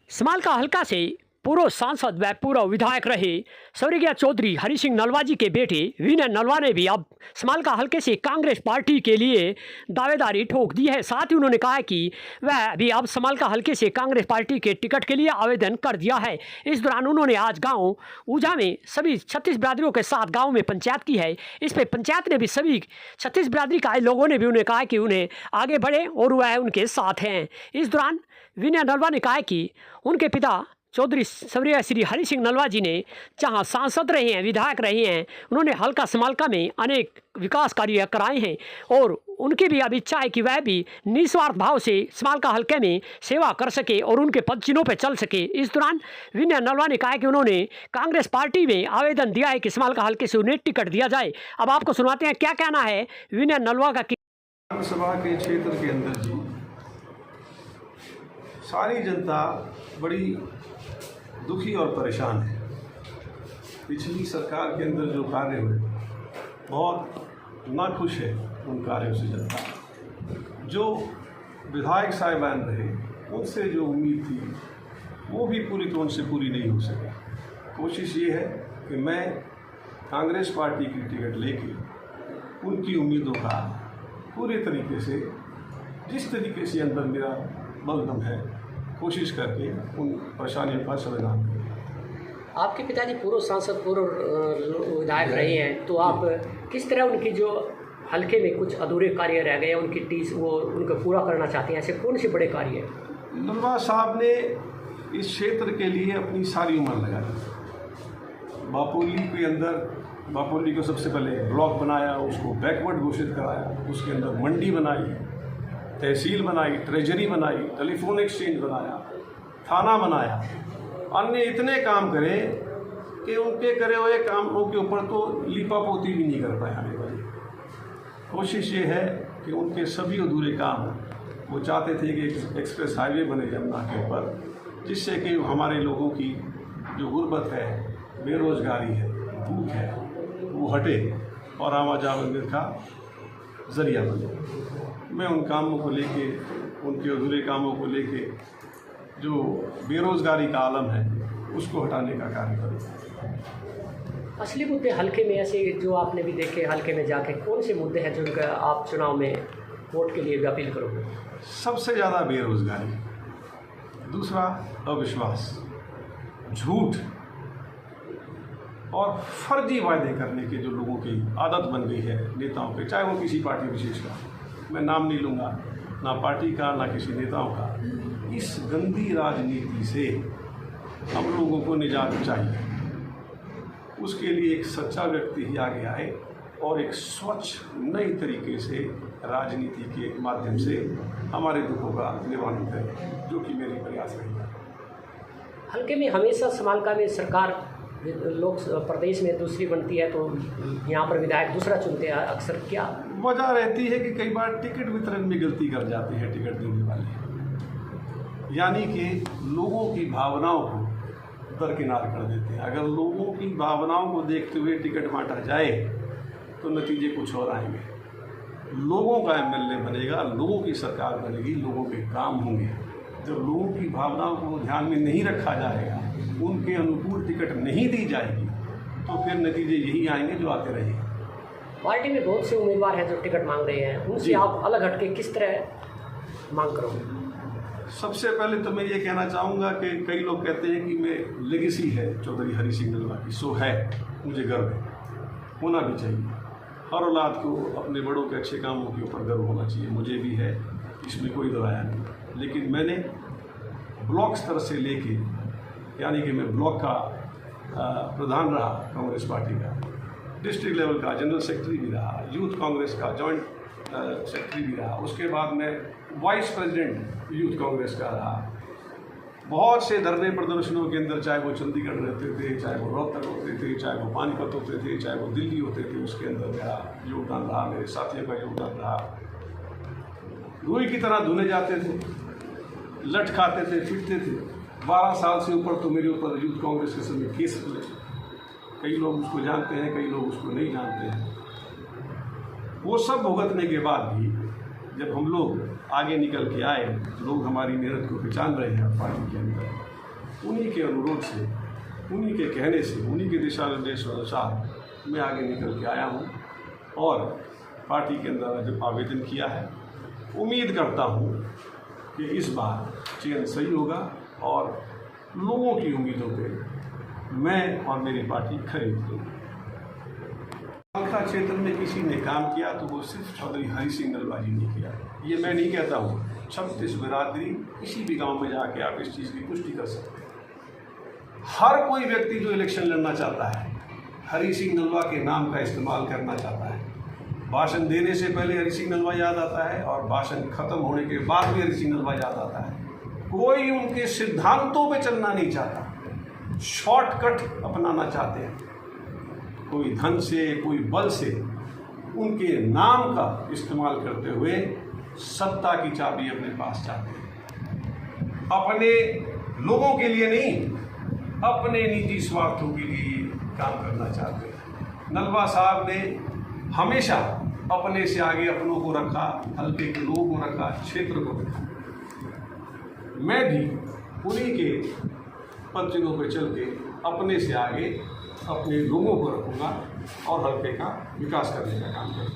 समालका हल्का से पूर्व सांसद व पूर्व विधायक रहे स्वर्गीय चौधरी हरि सिंह नलवा जी के बेटे विनय नलवा ने भी अब समालका हल्के से कांग्रेस पार्टी के लिए दावेदारी ठोक दी है। साथ ही उन्होंने कहा कि वह भी अब समालका हल्के से कांग्रेस पार्टी के टिकट के लिए आवेदन कर दिया है। इस दौरान उन्होंने आज गांव ऊझा में सभी 36 बिरादरियों के साथ गाँव में पंचायत की है। इस पर पंचायत ने भी सभी 36 बिरादरी का लोगों ने भी उन्हें कहा कि उन्हें आगे बढ़े और वह उनके साथ हैं। इस दौरान विनय नलवा ने कहा कि उनके पिता चौधरी स्वर्गीय श्री हरि सिंह नलवा जी ने जहाँ सांसद रहे हैं, विधायक रहे हैं, उन्होंने हल्का समालका में अनेक विकास कार्य कराए हैं और उनकी भी अब इच्छा है कि वह भी निस्वार्थ भाव से समालका हल्के में सेवा कर सके और उनके पद चिन्हों पर चल सके। इस दौरान विनय नलवा ने कहा कि उन्होंने कांग्रेस पार्टी में आवेदन दिया है कि समालका हल्के से उन्हें टिकट दिया जाए। अब आपको सुनवाते हैं क्या कहना है विनय नलवा का। विधानसभा के क्षेत्र के अंदर जी सारी जनता बड़ी दुखी और परेशान है। पिछली सरकार के अंदर जो कार्य हुए बहुत नाखुश है उन कार्यों से जनता। जो विधायक साहिबान रहे उनसे जो उम्मीद थी वो भी पूरी तरह से पूरी नहीं हो सकी। कोशिश ये है कि मैं कांग्रेस पार्टी की टिकट लेके उनकी उम्मीदों का पूरे तरीके से जिस तरीके से अंदर मेरा बलदम है कोशिश करके उन परेशानियों का समाधान करें। आपके पिताजी पूर्व सांसद पूर्व विधायक रहे हैं, तो आप किस तरह उनकी जो हल्के में कुछ अधूरे कार्य रह गए उनकी वो उनको पूरा करना चाहते हैं? ऐसे कौन से बड़े कार्य हैं? नलवा साहब ने इस क्षेत्र के लिए अपनी सारी उम्र लगा दी। बापोली के अंदर बापोली को सबसे पहले ब्लॉक बनाया, उसको बैकवर्ड घोषित कराया, उसके अंदर मंडी बनाई, तहसील बनाई, ट्रेजरी बनाई, टेलीफोन एक्सचेंज बनाया, थाना बनाया, अन्य इतने काम करे कि उनके करे हुए कामों के ऊपर तो लीपापोती भी नहीं कर पाए आने वाली। कोशिश ये है कि उनके सभी अधूरे काम वो चाहते थे कि एक्सप्रेस हाईवे बने यमुना के ऊपर, जिससे कि हमारे लोगों की जो गुर्बत है, बेरोजगारी है, भूख है, वो हटे और आवाजाही का जरिया बने। मैं उन कामों को लेके, उनके अधूरे कामों को लेके जो बेरोजगारी का आलम है उसको हटाने का कार्य करूँ। असली मुद्दे हल्के में ऐसे जो आपने भी देखे हल्के में जाके कौन से मुद्दे हैं जिनका आप चुनाव में वोट के लिए भी अपील करोगे? सबसे ज़्यादा बेरोजगारी, दूसरा अविश्वास, झूठ और फर्जी वायदे करने के जो लोगों की आदत बन गई है नेताओं के, चाहे वो किसी पार्टी विशेष का, मैं नाम नहीं लूँगा, ना पार्टी का ना किसी नेताओं का। इस गंदी राजनीति से हम लोगों को निजात चाहिए। उसके लिए एक सच्चा व्यक्ति ही आगे आए और एक स्वच्छ नई तरीके से राजनीति के माध्यम से हमारे दुखों का निवारण करे, जो कि मेरी प्रयास रही है। हल्के में हमेशा समालका में सरकार लोक प्रदेश में दूसरी बनती है तो यहाँ पर विधायक दूसरा चुनते हैं अक्सर, क्या वजह रहती है कि कई बार टिकट वितरण में गलती कर जाते हैं टिकट देने वाले, यानी कि लोगों की भावनाओं को दरकिनार कर देते हैं। अगर लोगों की भावनाओं को देखते हुए टिकट बांटा जाए तो नतीजे कुछ और आएंगे। लोगों का एमएलए बनेगा, लोगों की सरकार बनेगी, लोगों के काम होंगे। जब लोगों की भावनाओं को ध्यान में नहीं रखा जाएगा, उनके अनुकूल टिकट नहीं दी जाएगी, तो फिर नतीजे यही आएंगे जो आते रहेंगे। पार्टी में बहुत से उम्मीदवार हैं जो टिकट मांग रहे हैं, उनसे आप अलग हटके किस तरह मांग करोगे? सबसे पहले तो मैं ये कहना चाहूँगा कि कई लोग कहते हैं कि मैं लेगेसी है चौधरी हरि सिंह नलवा की, सो है, मुझे गर्व है, होना भी चाहिए। हर औलाद को अपने बड़ों के अच्छे कामों के ऊपर गर्व होना चाहिए, मुझे भी है, इसमें कोई दराया नहीं। लेकिन मैंने ब्लॉक स्तर से लेके, यानी कि मैं ब्लॉक का प्रधान रहा कांग्रेस पार्टी का, डिस्ट्रिक्ट लेवल का जनरल सेक्रेटरी भी रहा, यूथ कांग्रेस का जॉइंट सेक्रेटरी भी रहा, उसके बाद मैं वाइस प्रेसिडेंट यूथ कांग्रेस का रहा। बहुत से धरने प्रदर्शनों के अंदर, चाहे वो चंडीगढ़ रहते थे, चाहे वो रोहतक होते थे, चाहे वो पानीपत होते थे, चाहे वो दिल्ली होते थे, उसके अंदर मेरा योगदान रहा, मेरे साथियों का योगदान रहा। रुई की तरह धुने जाते थे, लठ खाते थे, फिरते थे। 12 साल से ऊपर तो मेरे ऊपर यूथ कांग्रेस के समय केस हुए। कई लोग उसको जानते हैं, कई लोग उसको नहीं जानते हैं। वो सब भुगतने के बाद भी जब हम लोग आगे निकल के आए, लोग हमारी मेहनत को पहचान रहे हैं पार्टी के अंदर, उन्हीं के अनुरोध से, उन्हीं के कहने से, उन्हीं के दिशा निर्देश अनुसार मैं आगे निकल के आया हूँ और पार्टी के अंदर जब आवेदन किया है, उम्मीद करता हूँ कि इस बार चयन सही होगा और लोगों की उम्मीदों पे मैं और मेरी पार्टी खरी उतरेगी। कांखा क्षेत्र में किसी ने काम किया तो वो सिर्फ चौधरी हरि सिंह नलवा जी ने किया। ये मैं नहीं कहता हूँ, 36 बिरादरी किसी भी गांव में जाके आप इस चीज़ की पुष्टि कर सकते हैं। हर कोई व्यक्ति जो इलेक्शन लड़ना चाहता है हरि सिंह नलवा के नाम का इस्तेमाल करना चाहता है। भाषण देने से पहले हरि सिंह नलवा याद आता है और भाषण खत्म होने के बाद भी हरि सिंह नलवा याद आता है। कोई उनके सिद्धांतों पे चलना नहीं चाहता, शॉर्टकट अपनाना चाहते हैं। कोई धन से, कोई बल से उनके नाम का इस्तेमाल करते हुए सत्ता की चाबी अपने पास चाहते हैं। अपने लोगों के लिए नहीं, अपने निजी स्वार्थों के लिए काम करना चाहते हैं। नलवा साहब ने हमेशा अपने से आगे अपनों को रखा, हल्के के लोगों को रखा, क्षेत्र को रखा। मैं भी उन्हीं के पत्तियों पर चल के अपने से आगे अपने लोगों को रखूँगा और हल्के का विकास करने का काम करूँगा।